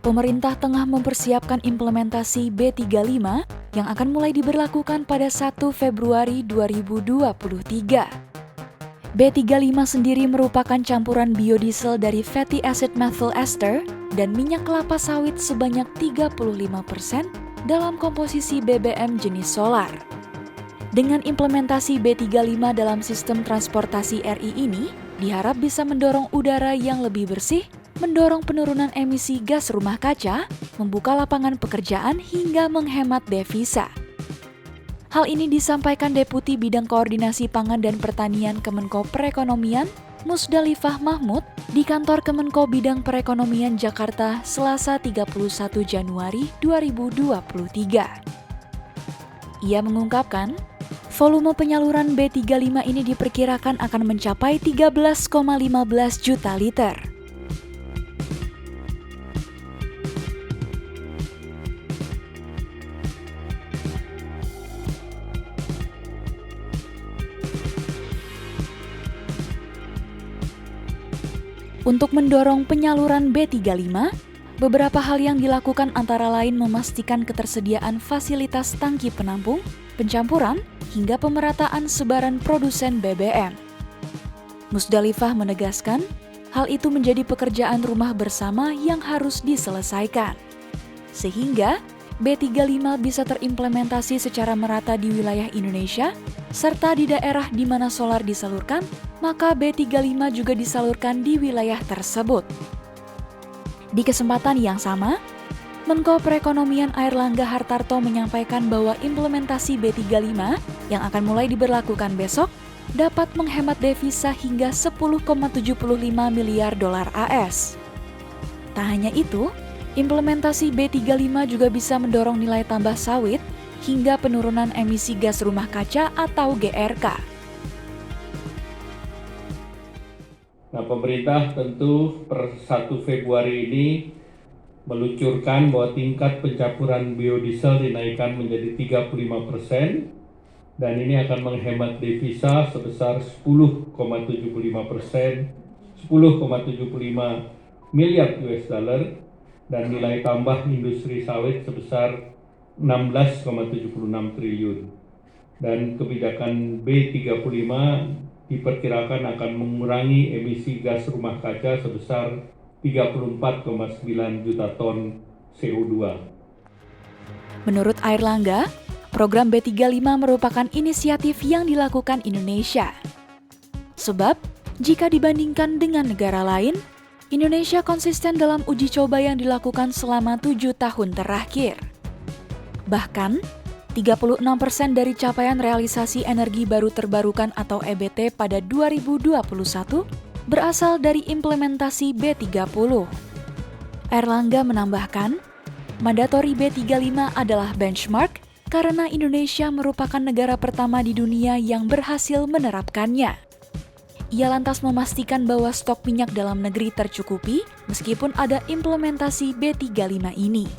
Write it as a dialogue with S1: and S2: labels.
S1: Pemerintah tengah mempersiapkan implementasi B35 yang akan mulai diberlakukan pada 1 Februari 2023. B35 sendiri merupakan campuran biodiesel dari fatty acid methyl ester dan minyak kelapa sawit sebanyak 35% dalam komposisi BBM jenis solar. Dengan implementasi B35 dalam sistem transportasi RI ini, diharap bisa mendorong udara yang lebih bersih, mendorong penurunan emisi gas rumah kaca, membuka lapangan pekerjaan hingga menghemat devisa. Hal ini disampaikan Deputi Bidang Koordinasi Pangan dan Pertanian Kemenko Perekonomian, Musdalifah Mahmud, di kantor Kemenko Bidang Perekonomian Jakarta, Selasa 31 Januari 2023. Ia mengungkapkan, volume penyaluran B35 ini diperkirakan akan mencapai 13,15 juta liter. Untuk mendorong penyaluran B35, beberapa hal yang dilakukan antara lain memastikan ketersediaan fasilitas tangki penampung, pencampuran, hingga pemerataan sebaran produsen BBM. Musdalifah menegaskan, hal itu menjadi pekerjaan rumah bersama yang harus diselesaikan. Sehingga B35 bisa terimplementasi secara merata di wilayah Indonesia, serta di daerah di mana solar disalurkan, maka B35 juga disalurkan di wilayah tersebut. Di kesempatan yang sama, Menko Perekonomian Airlangga Hartarto menyampaikan bahwa implementasi B35 yang akan mulai diberlakukan besok dapat menghemat devisa hingga 10,75 miliar dolar AS. Tak hanya itu, implementasi B35 juga bisa mendorong nilai tambah sawit hingga penurunan emisi gas rumah kaca atau GRK.
S2: Nah, pemerintah tentu per 1 Februari ini meluncurkan bahwa tingkat pencampuran biodiesel dinaikkan menjadi 35% dan ini akan menghemat devisa sebesar 10,75% 10,75 miliar US dollar dan nilai tambah industri sawit sebesar 16,76 triliun. Dan kebijakan B35 diperkirakan akan mengurangi emisi gas rumah kaca sebesar 34,9 juta ton CO2.
S1: Menurut Airlangga, program B35 merupakan inisiatif yang dilakukan Indonesia. Sebab, jika dibandingkan dengan negara lain, Indonesia konsisten dalam uji coba yang dilakukan selama 7 tahun terakhir. Bahkan, 36% dari capaian realisasi energi baru terbarukan atau EBT pada 2021 berasal dari implementasi B30. Airlangga menambahkan, mandatory B35 adalah benchmark karena Indonesia merupakan negara pertama di dunia yang berhasil menerapkannya. Ia lantas memastikan bahwa stok minyak dalam negeri tercukupi meskipun ada implementasi B35 ini.